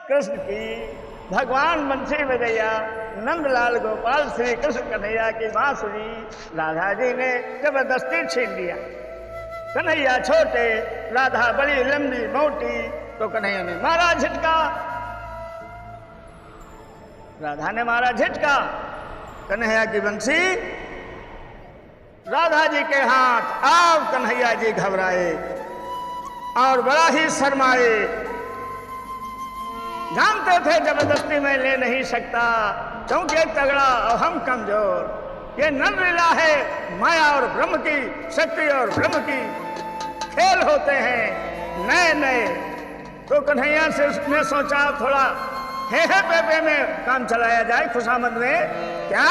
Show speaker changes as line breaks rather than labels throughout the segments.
कृष्ण की भगवान बंसी बजैया नंदलाल गोपाल श्री कृष्ण कन्हैया की बांसुरी राधा जी ने जबरदस्ती छीन लिया। कन्हैया छोटे, राधा बड़ी लंबी मोटी, तो कन्हैया ने मारा झटका, राधा ने मारा झटका। कन्हैया की बंसी राधा जी के हाथ। अब कन्हैया जी घबराए और बड़ा ही शर्माए। जानते थे जबरदस्ती मैं ले नहीं सकता, क्योंकि तगड़ा और हम कमजोर। ये नरलीला है माया और ब्रह्म की, शक्ति और ब्रह्म की खेल होते हैं नए नए। तो कन्हैया से उसने सोचा थोड़ा हे पे में काम चलाया जाए, खुशामद में। क्या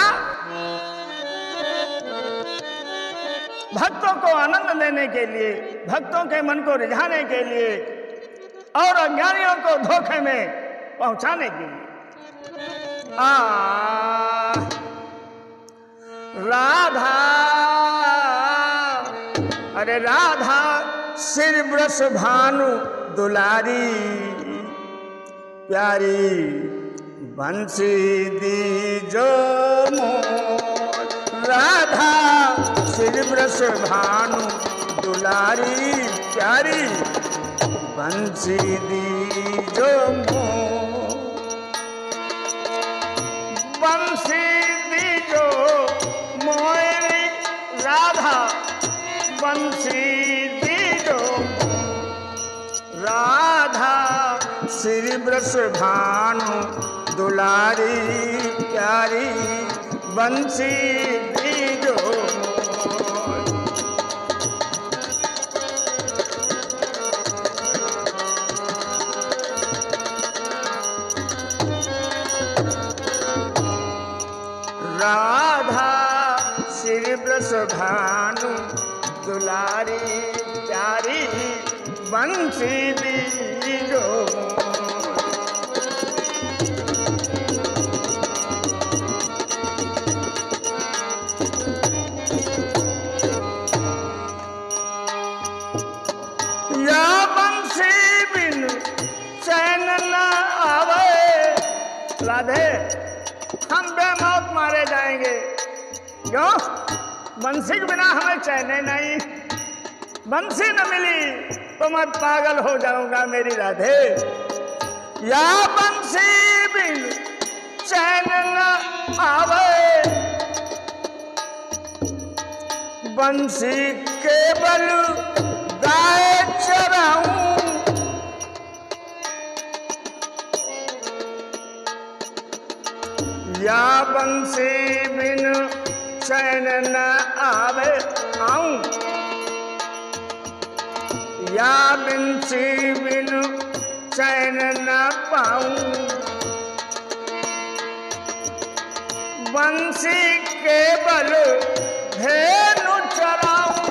भक्तों को आनंद देने के लिए, भक्तों के मन को रिझाने के लिए और अज्ञानियों को धोखे में पहुंचाने के लिए। राधा, अरे राधा सिर ब्रश भानु दुलारी प्यारी बंसी दीजो मोर। राधा सिर ब्रश भानु दुलारी प्यारी बंसी दीजो मोर। बंसी दीजो मोरी राधा बंसी दीजो। राधा श्री ब्रश भानु दुलारी प्यारी बंसी दीजो। राधा श्री ब्रश भानु दुलारी प्यारी बंसी दीजो। या बंसी बिन चैन न आवे। राधे हम बेमौत मारे जाएंगे, क्यों? बंसी के बिना हमें चैन नहीं। बंसी न मिली तो मैं पागल हो जाऊंगा मेरी राधे। या बंसी बिन चैन न आवे। बंसी केवल गाय चराऊं। या बंसी बिन चैन न आवे आऊं। या बंसी बिन चैन न पाऊं। बंसी केवल धेनु चराऊं।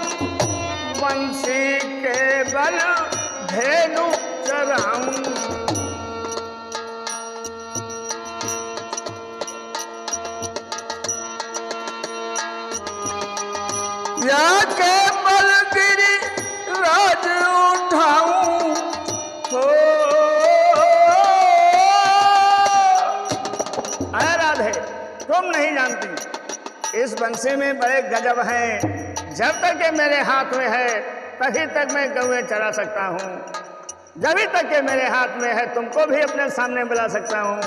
बंसी केवल धेनु चराऊं। या केवल गिरी राज उठाऊं। हो राधे तुम नहीं जानती, इस बंसी में बड़े गजब हैं। जब तक ये मेरे हाथ में है तभी तक मैं गौएं चरा सकता हूँ। जभी तक ये मेरे हाथ में है तुमको भी अपने सामने बुला सकता हूँ।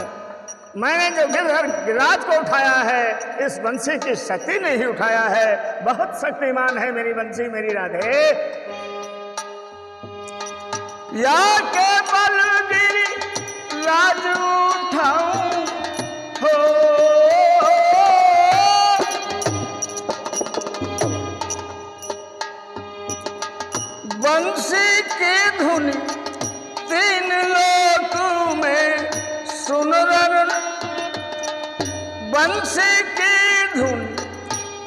मैंने जो गिरिराज को उठाया है इस बंसी की शक्ति ने ही उठाया है। बहुत शक्तिमान है मेरी बंसी मेरी राधे। या केवल गिरी राज उठाऊं। हो बंसी की धुन तीन लोक में सुन रन। बंसी की धुन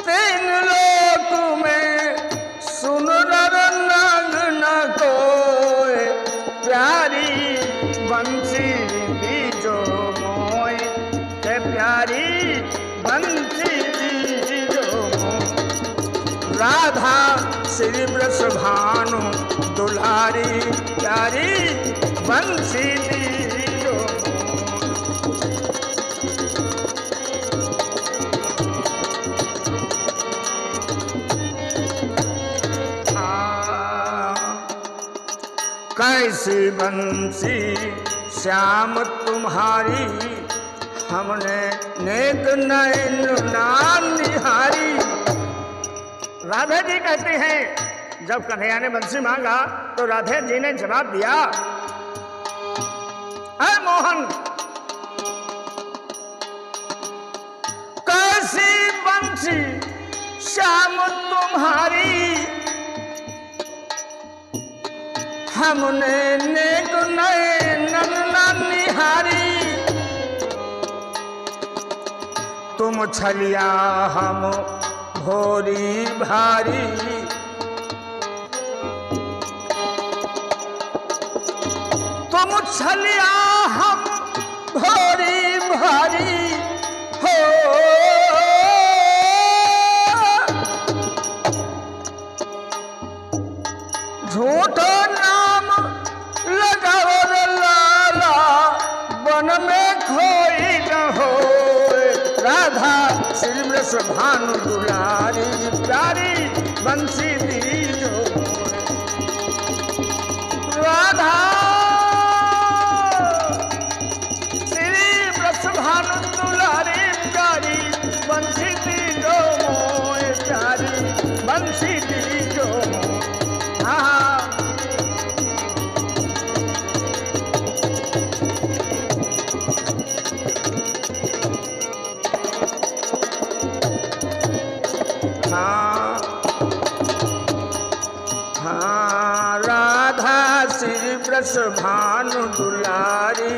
तीन लोक में सुन रन। न कोई प्यारी बंसी दीजो मोय। के प्यारी बंसी दीजो। राधा श्री ब्रश भानु दुलारी प्यारी बंसी दीजो। कैसी बंसी श्याम तुम्हारी, हमने नेक नयन नाम निहारी। राधे जी कहती हैं, जब कन्हैया ने बंसी मांगा तो राधे जी ने जवाब दिया, अरे मोहन, कैसी बंसी श्याम तुम्हारी, हमने नेक नयन निहारी। तुम छलिया हम भोरी भारी, तुम छलिया हम भोरी भारी हो। झूठो नाम लगाओ लाला, वन में खोई न हो। राधा श्री वृष भानु दुलारी, प्यारी बंसी दीजो। राधा श्री वृष भानु दुलारी, प्यारी बंसी दीजो मोए, प्यारी बंसी दीजो। वृष भानु दुलारी,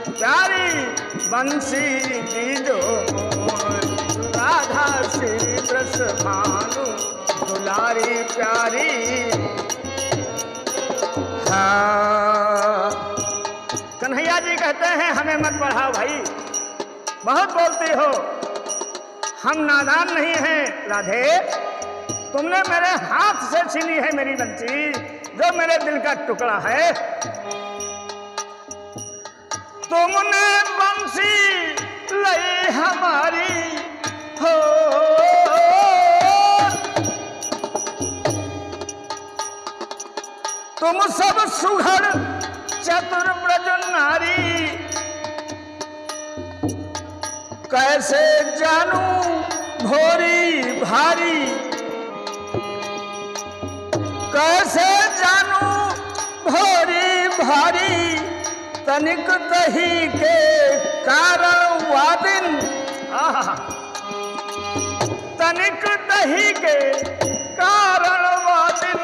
प्यारी बंसी दीजो। राधा श्री वृष भानु दुलारी, प्यारी। कन्हैया जी कहते हैं, हमें मत पढ़ाओ भाई, बहुत बोलती हो, हम नादान नहीं हैं। राधे, तुमने मेरे हाथ से छीनी है मेरी बंसी, जो मेरे दिल का टुकड़ा है। तुमने बंसी लई हमारी हो, तुम सब सुघड़ चतुर ब्रज नारी, कैसे जानू भोरी भारी, कैसे जानू भोरी भारी। तनिक दही के कारण वादिन, तनिक दही के कारण वादिन,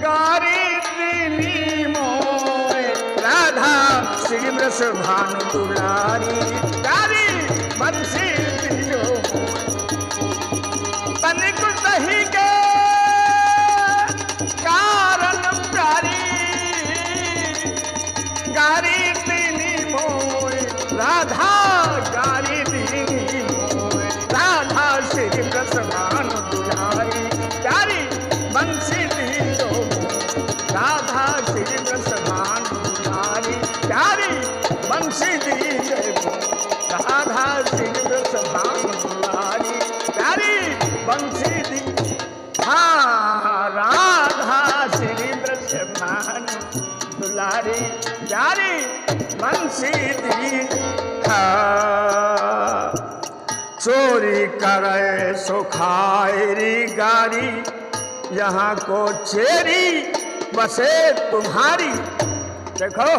गारी दीनी मोए। राधा श्री वृष भानु दुलारी, प्यारी बंसी दीजो। तनिक दही के कारण प्यारी, गारी दीनी मोए। राधा गारी दीनी मोए, राधा श्री वृष भानु दुलारी, प्यारी बंसी दीजो। राधा श्री वृष भानु दुलारी, प्यारी बंसी दीजो। राधा श्री वृष भानु दुलारी, प्यारी बंसी दी। हाँ, राधा श्री वृष भानु दुलारी, प्यारी बंसी दी। चोरी करे सुखायरी गारी, यहाँ को चेरी बसे तुम्हारी। देखो,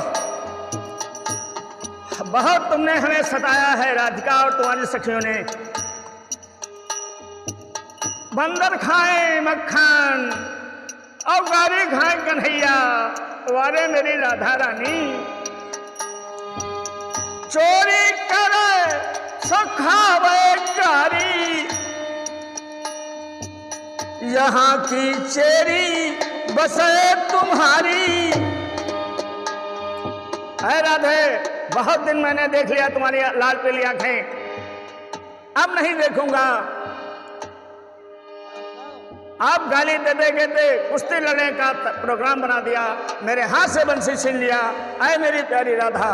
बहुत तुमने हमें सताया है राधिका और तुम्हारी सखियों ने। बंदर खाए मक्खन और गारी खाए कन्हैया, वारे मेरी राधा रानी। चोरी करे सुखावे गारी, यहाँ की चेरी बसे तुम्हारी। है राधे, बहुत दिन मैंने देख लिया तुम्हारी लाल पीली आंखें, अब नहीं देखूंगा। आप गाली दे दे कुश्ती लड़ने का प्रोग्राम बना दिया, मेरे हाथ से बंसी छीन लिया। आए मेरी प्यारी राधा।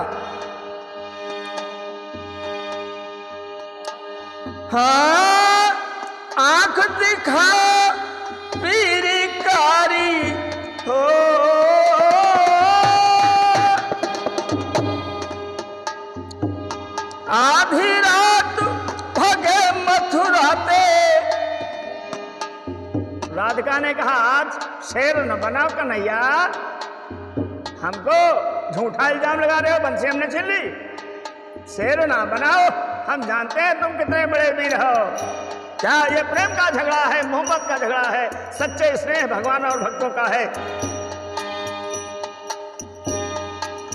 हाँ, आंख दिखा पीरी कारी हो, आधी रात भगे मथुराते। राधिका ने कहा आज शेर न बनाओ कन्हैया, हमको झूठा इल्जाम लगा रहे हो, बंसी हमने छीन ली। शेर ना बनाओ, हम जानते हैं तुम कितने बड़े वीर हो। क्या ये प्रेम का झगड़ा है, मोहब्बत का झगड़ा है, सच्चे स्नेह भगवान और भक्तों का है।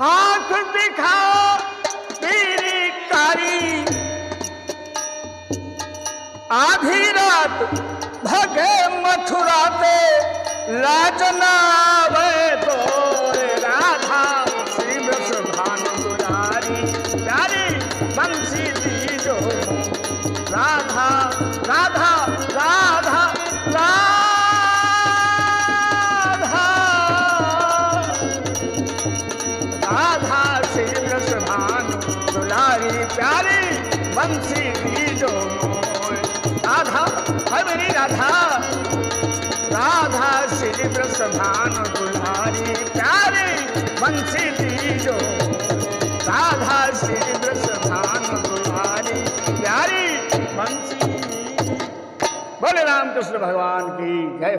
आंख दिखाओ तेरी कारी, आधी रात भगे मथुराते, लाजनावे तो राधा श्री वृषभानु दुलारी, प्यारी बंसी दीजो राधा राधा राधा राधा राधा श्री वृषभानु दुलारी, प्यारी बंसी दीजो राधा है मेरी राधा, राधा श्री वृषभानु दुलारी, प्यारी बंसी दीजो राधा श्री वृषभानु दुलारी, प्यारी बंसी। बोले रामकृष्ण भगवान की जय।